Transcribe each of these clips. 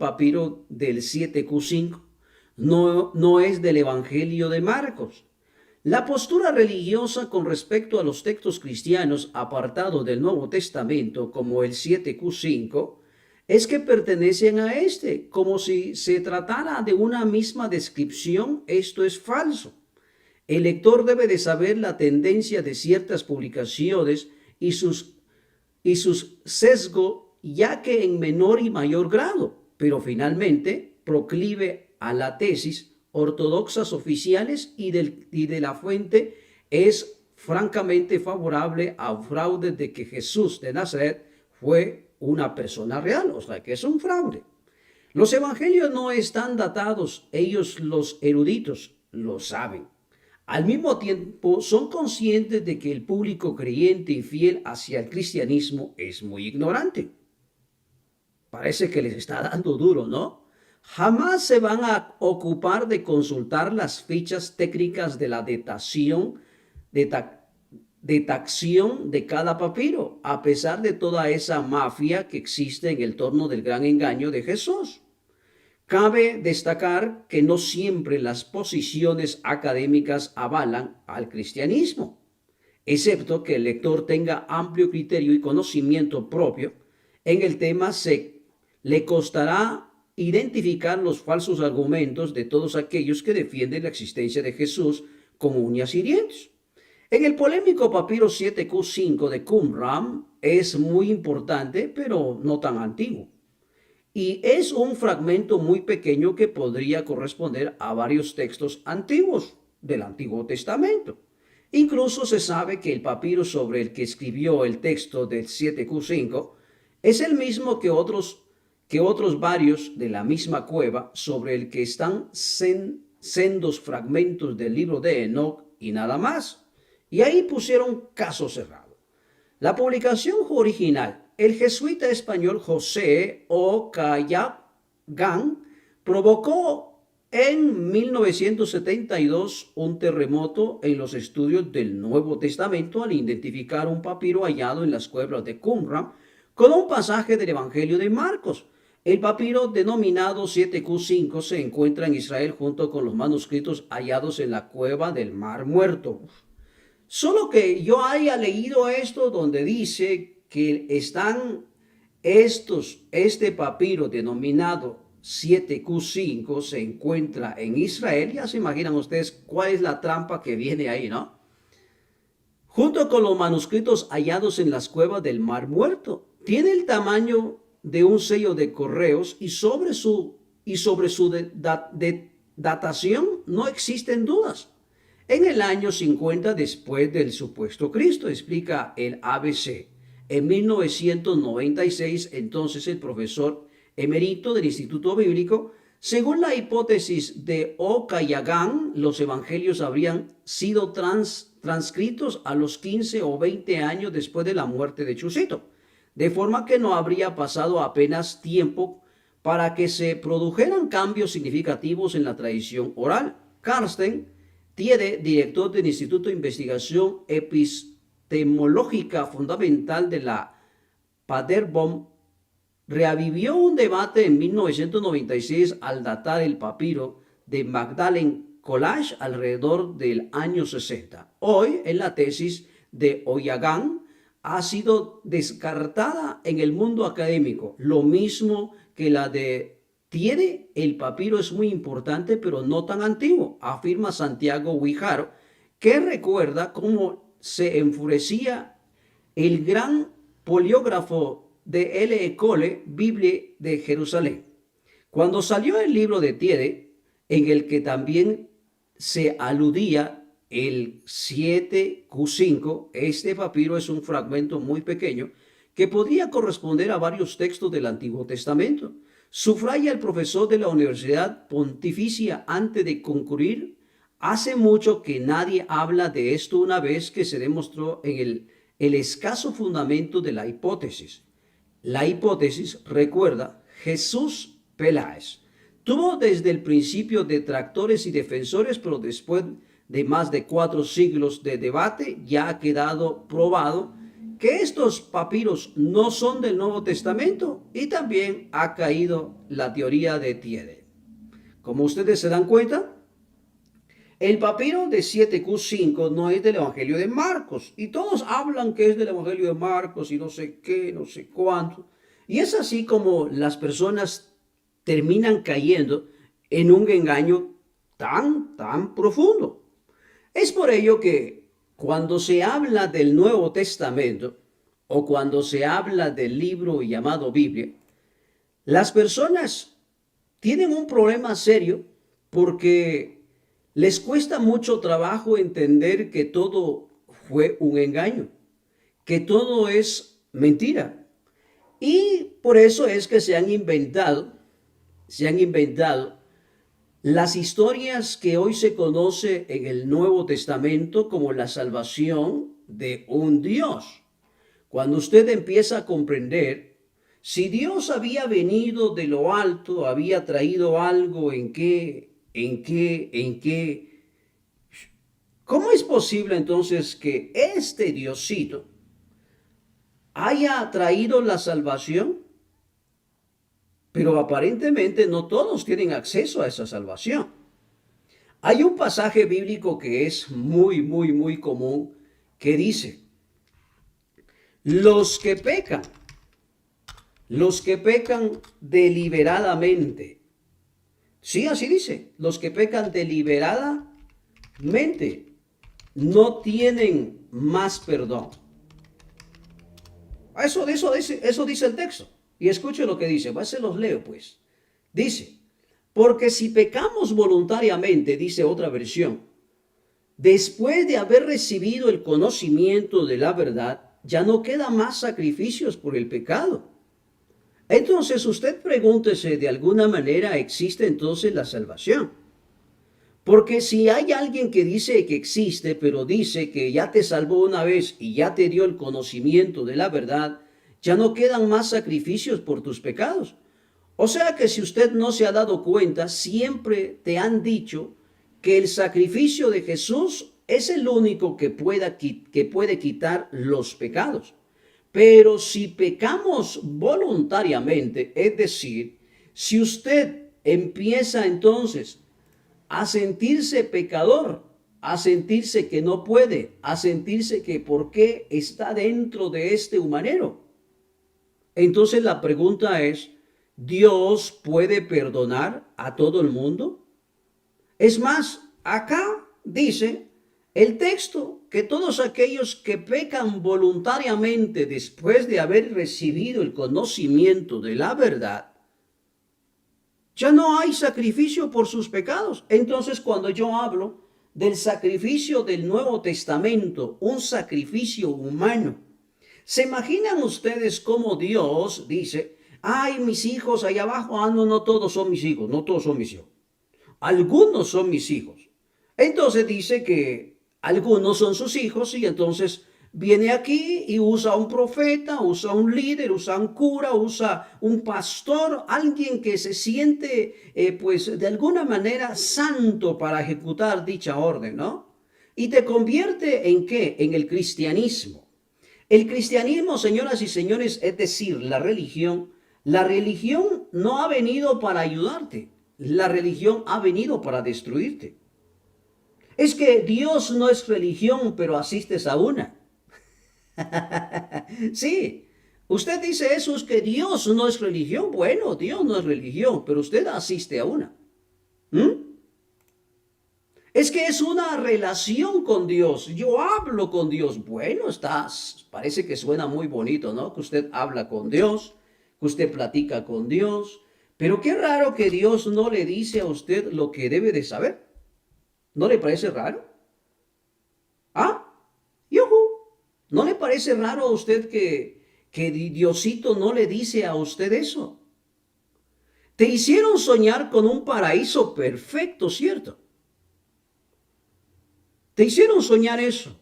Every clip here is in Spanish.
papiro del 7Q5 no es del Evangelio de Marcos. La postura religiosa con respecto a los textos cristianos apartados del Nuevo Testamento, como el 7Q5, es que pertenecen a este, como si se tratara de una misma descripción. Esto es falso. El lector debe de saber la tendencia de ciertas publicaciones y sus sesgos, ya que en menor y mayor grado, pero finalmente proclive a la tesis ortodoxas oficiales y de la fuente es francamente favorable al fraude de que Jesús de Nazaret fue una persona real, o sea que es un fraude. Los evangelios no están datados, ellos los eruditos lo saben. Al mismo tiempo, son conscientes de que el público creyente y fiel hacia el cristianismo es muy ignorante. Parece que les está dando duro, ¿no? Jamás se van a ocupar de consultar las fichas técnicas de la datación de cada papiro, a pesar de toda esa mafia que existe en el torno del gran engaño de Jesús. Cabe destacar que no siempre las posiciones académicas avalan al cristianismo, excepto que el lector tenga amplio criterio y conocimiento propio en el tema. Le costará identificar los falsos argumentos de todos aquellos que defienden la existencia de Jesús con uñas y dientes. En el polémico papiro 7Q5 de Qumran es muy importante, pero no tan antiguo. Y es un fragmento muy pequeño que podría corresponder a varios textos antiguos del Antiguo Testamento. Incluso se sabe que el papiro sobre el que escribió el texto del 7Q5 es el mismo que otros varios de la misma cueva, sobre el que están sendos fragmentos del libro de Enoc y nada más. Y ahí pusieron caso cerrado. La publicación original, el jesuita español José O'Callaghan provocó en 1972 un terremoto en los estudios del Nuevo Testamento al identificar un papiro hallado en las cuevas de Qumran con un pasaje del Evangelio de Marcos. El papiro denominado 7Q5 se encuentra en Israel junto con los manuscritos hallados en la cueva del Mar Muerto. Solo que yo haya leído esto donde dice que este papiro denominado 7Q5 se encuentra en Israel, ya se imaginan ustedes cuál es la trampa que viene ahí, ¿no? Junto con los manuscritos hallados en las cuevas del Mar Muerto, tiene el tamaño de un sello de correos y sobre su datación no existen dudas. En el año 50 después del supuesto Cristo, explica el ABC. En 1996, entonces el profesor emérito del Instituto Bíblico, según la hipótesis de O'Callaghan, los evangelios habrían sido transcritos a los 15 o 20 años después de la muerte de Chusito, de forma que no habría pasado apenas tiempo para que se produjeran cambios significativos en la tradición oral. Carsten Tiede, director del Instituto de Investigación Epistemológica Fundamental de la Paderborn, reavivió un debate en 1996 al datar el papiro de Magdalen Collage alrededor del año 60. Hoy, en la tesis de O'Callaghan, ha sido descartada en el mundo académico, lo mismo que la de Tiede. El papiro es muy importante, pero no tan antiguo, afirma Santiago Guijaro, que recuerda cómo se enfurecía el gran poliógrafo de L. Cole, Biblia de Jerusalén. Cuando salió el libro de Tiede, en el que también se aludía el 7Q5, este papiro es un fragmento muy pequeño que podría corresponder a varios textos del Antiguo Testamento. Subraya el profesor de la Universidad Pontificia antes de concluir: hace mucho que nadie habla de esto una vez que se demostró en el escaso fundamento de la hipótesis. La hipótesis, recuerda, Jesús Peláez, tuvo desde el principio detractores y defensores, pero después de más de 4 siglos de debate ya ha quedado probado que estos papiros no son del Nuevo Testamento y también ha caído la teoría de Thiede. Como ustedes se dan cuenta, el papiro de 7Q5 no es del Evangelio de Marcos y todos hablan que es del Evangelio de Marcos y no sé qué, no sé cuánto. Y es así como las personas terminan cayendo en un engaño tan profundo. Es por ello que cuando se habla del Nuevo Testamento o cuando se habla del libro llamado Biblia, las personas tienen un problema serio porque les cuesta mucho trabajo entender que todo fue un engaño, que todo es mentira. Y por eso es que se han inventado las historias que hoy se conoce en el Nuevo Testamento como la salvación de un Dios. Cuando usted empieza a comprender, si Dios había venido de lo alto, había traído algo en qué, ¿cómo es posible entonces que este Diosito haya traído la salvación? Pero aparentemente no todos tienen acceso a esa salvación. Hay un pasaje bíblico que es muy común que dice, los que pecan, los que pecan deliberadamente. Sí, así dice, los que pecan deliberadamente no tienen más perdón. Eso dice el texto. Y escuche lo que dice, se los leo pues. Dice, porque si pecamos voluntariamente, dice otra versión, después de haber recibido el conocimiento de la verdad, ya no queda más sacrificios por el pecado. Entonces usted pregúntese, de alguna manera existe entonces la salvación. Porque si hay alguien que dice que existe, pero dice que ya te salvó una vez y ya te dio el conocimiento de la verdad, ya no quedan más sacrificios por tus pecados. O sea que si usted no se ha dado cuenta, siempre te han dicho que el sacrificio de Jesús es el único que puede quitar los pecados. Pero si pecamos voluntariamente, es decir, si usted empieza entonces a sentirse pecador, a sentirse que no puede, a sentirse que por qué está dentro de este humanero, entonces la pregunta es, ¿Dios puede perdonar a todo el mundo? Es más, acá dice el texto que todos aquellos que pecan voluntariamente después de haber recibido el conocimiento de la verdad, ya no hay sacrificio por sus pecados. Entonces, cuando yo hablo del sacrificio del Nuevo Testamento, un sacrificio humano, ¿se imaginan ustedes cómo Dios dice, ay, mis hijos allá abajo, no todos son mis hijos, no todos son mis hijos. Algunos son mis hijos. Entonces dice que algunos son sus hijos y entonces viene aquí y usa un profeta, usa un líder, usa un cura, usa un pastor, alguien que se siente pues de alguna manera santo para ejecutar dicha orden, ¿no? Y te convierte ¿en qué? En el cristianismo. El cristianismo, señoras y señores, es decir, la religión no ha venido para ayudarte, la religión ha venido para destruirte. Es que Dios no es religión, pero asistes a una. Sí, usted dice eso, es que Dios no es religión. Bueno, Dios no es religión, pero usted asiste a una. Es que es una relación con Dios. Yo hablo con Dios. Bueno, parece que suena muy bonito, ¿no? Que usted habla con Dios, que usted platica con Dios. Pero qué raro que Dios no le dice a usted lo que debe de saber. ¿No le parece raro? ¿Ah? ¡Yujú! ¿No le parece raro a usted que Diosito no le dice a usted eso? Te hicieron soñar con un paraíso perfecto, ¿cierto? Te hicieron soñar eso.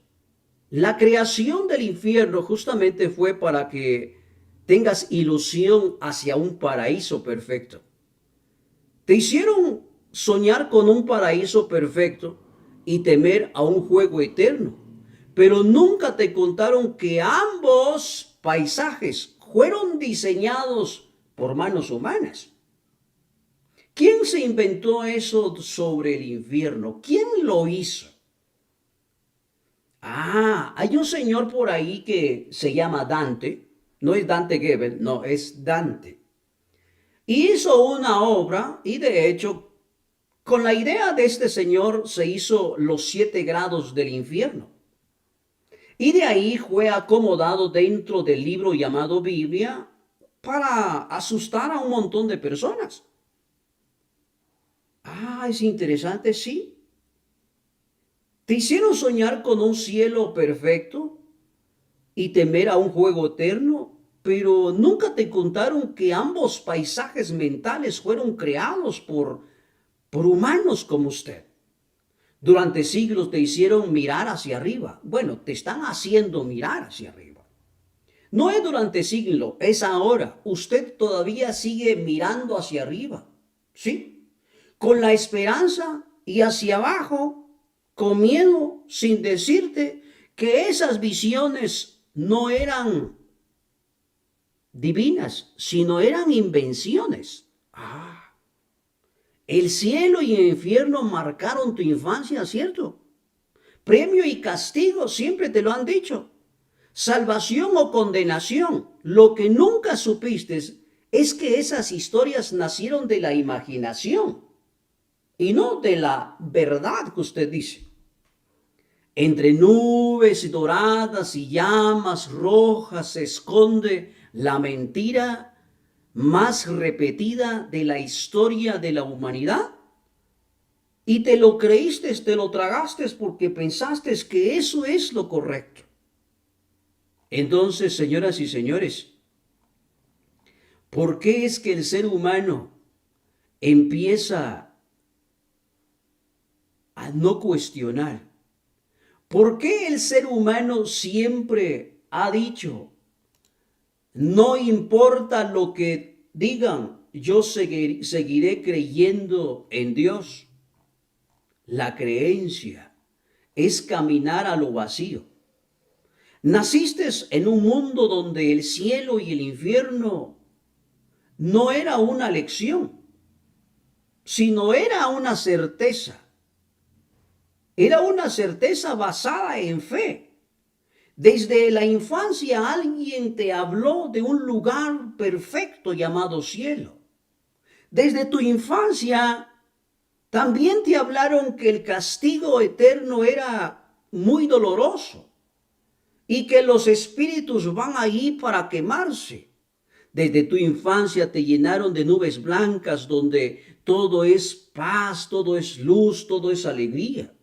La creación del infierno justamente fue para que tengas ilusión hacia un paraíso perfecto. Te hicieron soñar con un paraíso perfecto y temer a un juego eterno. pero nunca te contaron que ambos paisajes fueron diseñados por manos humanas. ¿Quién se inventó eso sobre el infierno? ¿Quién lo hizo? Hay un señor por ahí que se llama Dante. No es Dante Gebel, no, es Dante. Hizo una obra y de hecho, con la idea de este señor se hizo los 7 grados del infierno. Y de ahí fue acomodado dentro del libro llamado Biblia para asustar a un montón de personas. Es interesante, sí. ¿Te hicieron soñar con un cielo perfecto y temer a un juego eterno? Pero nunca te contaron que ambos paisajes mentales fueron creados por humanos como usted. Durante siglos te hicieron mirar hacia arriba. Bueno, te están haciendo mirar hacia arriba. No es durante siglos, es ahora. Usted todavía sigue mirando hacia arriba. ¿Sí? Con la esperanza y hacia abajo, con miedo, sin decirte que esas visiones no eran divinas, sino eran invenciones. El cielo y el infierno marcaron tu infancia, ¿cierto? Premio y castigo, siempre te lo han dicho. Salvación o condenación. Lo que nunca supiste es que esas historias nacieron de la imaginación y no de la verdad que usted dice. Entre nubes doradas y llamas rojas se esconde la mentira más repetida de la historia de la humanidad. Y te lo creíste, te lo tragaste porque pensaste que eso es lo correcto. Entonces, señoras y señores, ¿por qué es que el ser humano empieza a no cuestionar? ¿Por qué el ser humano siempre ha dicho, no importa lo que digan, yo seguiré creyendo en Dios? La creencia es caminar a lo vacío. Naciste en un mundo donde el cielo y el infierno no era una lección, sino era una certeza. Era una certeza basada en fe. Desde la infancia alguien te habló de un lugar perfecto llamado cielo. Desde tu infancia también te hablaron que el castigo eterno era muy doloroso y que los espíritus van allí para quemarse. Desde tu infancia te llenaron de nubes blancas donde todo es paz, todo es luz, todo es alegría.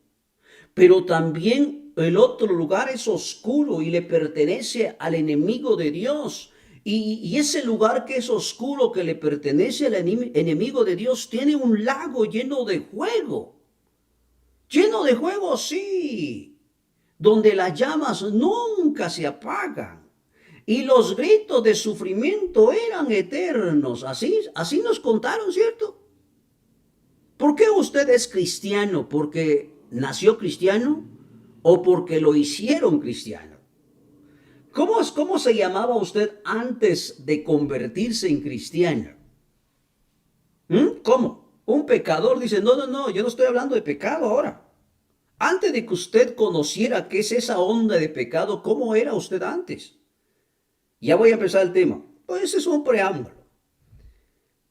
Pero también el otro lugar es oscuro y le pertenece al enemigo de Dios. Y ese lugar que es oscuro, que le pertenece al enemigo de Dios, tiene un lago lleno de fuego. Lleno de fuego, sí. Donde las llamas nunca se apagan. Y los gritos de sufrimiento eran eternos. Así nos contaron, ¿cierto? ¿Por qué usted es cristiano? ¿Porque nació cristiano o porque lo hicieron cristiano? ¿Cómo se llamaba usted antes de convertirse en cristiano? ¿Cómo? Un pecador dice, no, yo no estoy hablando de pecado ahora. Antes de que usted conociera qué es esa onda de pecado, ¿cómo era usted antes? Ya voy a empezar el tema. Pues ese es un preámbulo.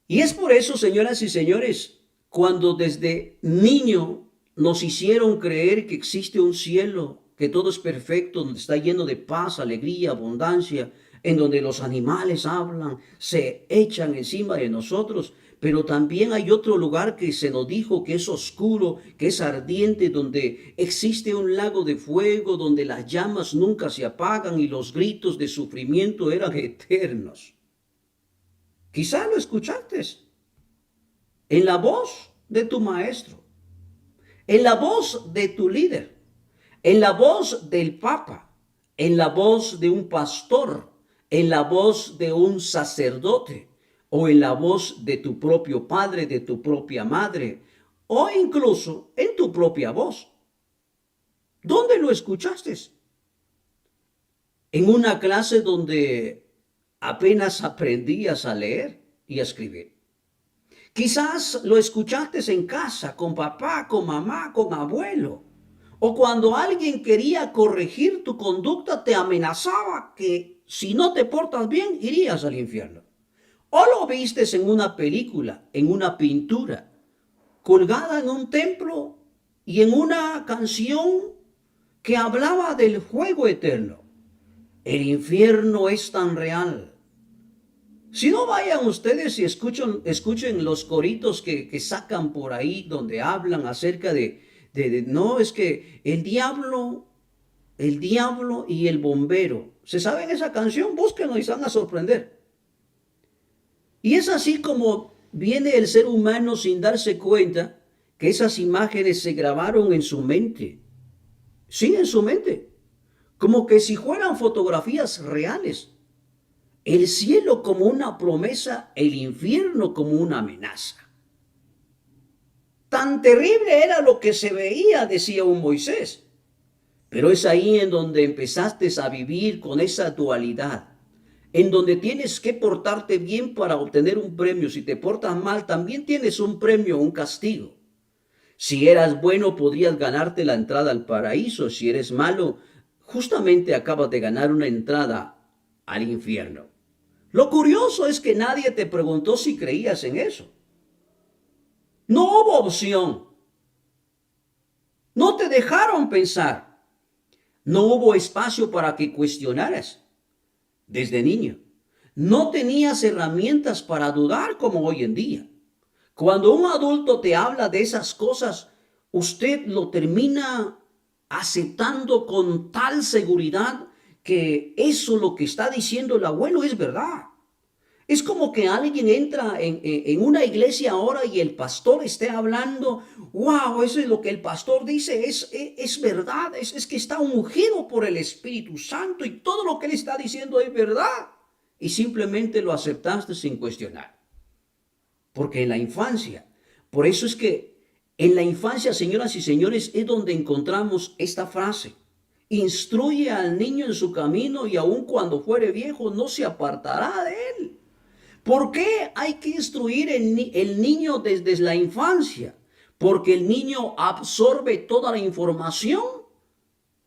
Y es por eso, señoras y señores, cuando desde niño nos hicieron creer que existe un cielo, que todo es perfecto, donde está lleno de paz, alegría, abundancia, en donde los animales hablan, se echan encima de nosotros, pero también hay otro lugar que se nos dijo que es oscuro, que es ardiente, donde existe un lago de fuego, donde las llamas nunca se apagan y los gritos de sufrimiento eran eternos. Quizá lo escuchaste en la voz de tu maestro, en la voz de tu líder, en la voz del Papa, en la voz de un pastor, en la voz de un sacerdote, o en la voz de tu propio padre, de tu propia madre, o incluso en tu propia voz. ¿Dónde lo escuchaste? en una clase donde apenas aprendías a leer y a escribir. Quizás lo escuchaste en casa, con papá, con mamá, con abuelo. O cuando alguien quería corregir tu conducta, te amenazaba que si no te portas bien, irías al infierno. O lo vistes en una película, en una pintura, colgada en un templo y en una canción que hablaba del fuego eterno. El infierno es tan real. Si no vayan ustedes y escuchen los coritos que sacan por ahí donde hablan acerca no, es que el diablo y el bombero. ¿Se saben esa canción? Búsquenlo y se van a sorprender. Y es así como viene el ser humano sin darse cuenta que esas imágenes se grabaron en su mente. Sí, en su mente. Como que si fueran fotografías reales. El cielo como una promesa, el infierno como una amenaza. Tan terrible era lo que se veía, decía un Moisés. Pero es ahí en donde empezaste a vivir con esa dualidad, en donde tienes que portarte bien para obtener un premio. Si te portas mal, también tienes un premio, un castigo. Si eras bueno, podrías ganarte la entrada al paraíso. Si eres malo, justamente acabas de ganar una entrada al infierno. Lo curioso es que nadie te preguntó si creías en eso. No hubo opción. No te dejaron pensar. No hubo espacio para que cuestionaras desde niño. No tenías herramientas para dudar como hoy en día. Cuando un adulto te habla de esas cosas, usted lo termina aceptando con tal seguridad que eso lo que está diciendo el abuelo es verdad. Es como que alguien entra en una iglesia ahora y el pastor esté hablando, wow, eso es lo que el pastor dice, es verdad, es que está ungido por el Espíritu Santo y todo lo que él está diciendo es verdad. Y simplemente lo aceptaste sin cuestionar. Porque en la infancia, por eso es que en la infancia, señoras y señores, es donde encontramos esta frase. Instruye al niño en su camino y aun cuando fuere viejo no se apartará de él. ¿Por qué hay que instruir el niño desde la infancia? Porque el niño absorbe toda la información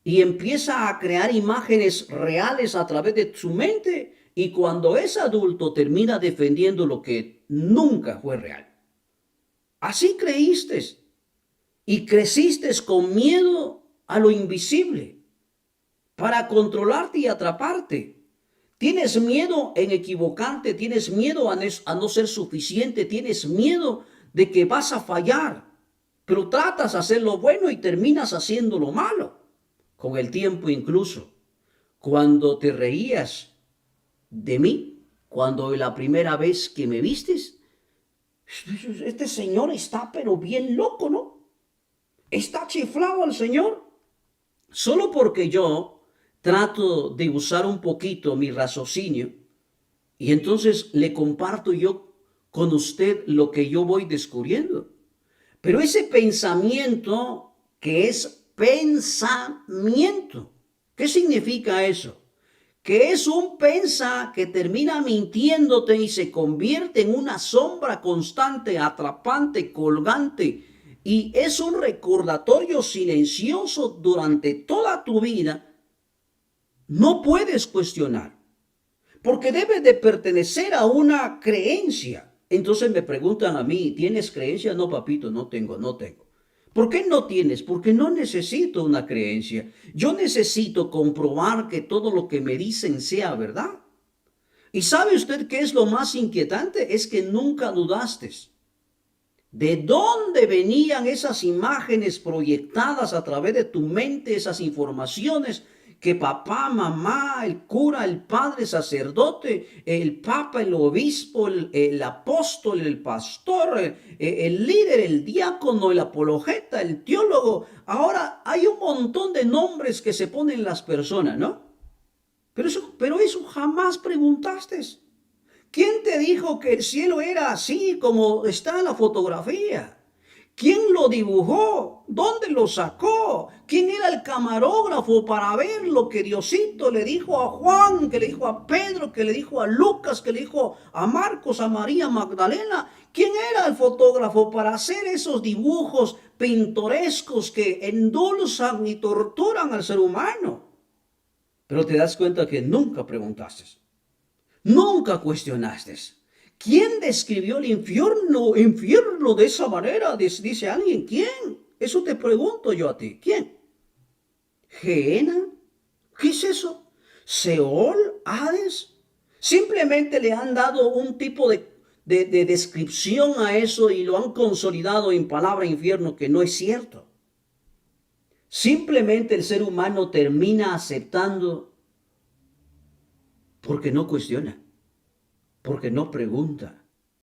y empieza a crear imágenes reales a través de su mente y cuando es adulto termina defendiendo lo que nunca fue real. Así creíste y creciste con miedo a lo invisible para controlarte y atraparte. Tienes miedo en equivocarte, tienes miedo a no ser suficiente, tienes miedo de que vas a fallar, pero tratas de hacer lo bueno y terminas haciendo lo malo. Con el tiempo incluso, cuando te reías de mí, cuando la primera vez que me vistes, este señor está pero bien loco, ¿no? Está chiflado el señor. Solo porque yo trato de usar un poquito mi raciocinio y entonces le comparto yo con usted lo que yo voy descubriendo. Pero ese pensamiento que es pensamiento, ¿qué significa eso? Que es un pensa que termina mintiéndote y se convierte en una sombra constante, atrapante, colgante. Y es un recordatorio silencioso durante toda tu vida. No puedes cuestionar, porque debe de pertenecer a una creencia. Entonces me preguntan a mí, ¿tienes creencia? No, papito, no tengo. ¿Por qué no tienes? Porque no necesito una creencia. Yo necesito comprobar que todo lo que me dicen sea verdad. ¿Y sabe usted qué es lo más inquietante? Es que nunca dudaste. ¿De dónde venían esas imágenes proyectadas a través de tu mente, esas informaciones que papá, mamá, el cura, el padre, sacerdote, el papa, el obispo, el apóstol, el pastor, el líder, el diácono, el apologeta, el teólogo? Ahora hay un montón de nombres que se ponen las personas, ¿no? Pero eso jamás preguntaste. ¿Quién te dijo que el cielo era así como está en la fotografía? ¿Quién lo dibujó? ¿Dónde lo sacó? ¿Quién era el camarógrafo para ver lo que Diosito le dijo a Juan, que le dijo a Pedro, que le dijo a Lucas, que le dijo a Marcos, a María Magdalena? ¿Quién era el fotógrafo para hacer esos dibujos pintorescos que endulzan y torturan al ser humano? Pero te das cuenta que nunca preguntaste, nunca cuestionaste. ¿Quién describió el infierno de esa manera? Dice alguien. ¿Quién? Eso te pregunto yo a ti. ¿Quién? ¿Gehenna? ¿Qué es eso? ¿Seol? ¿Hades? Simplemente le han dado un tipo de descripción a eso y lo han consolidado en palabra infierno que no es cierto. Simplemente el ser humano termina aceptando porque no cuestiona, porque no pregunta.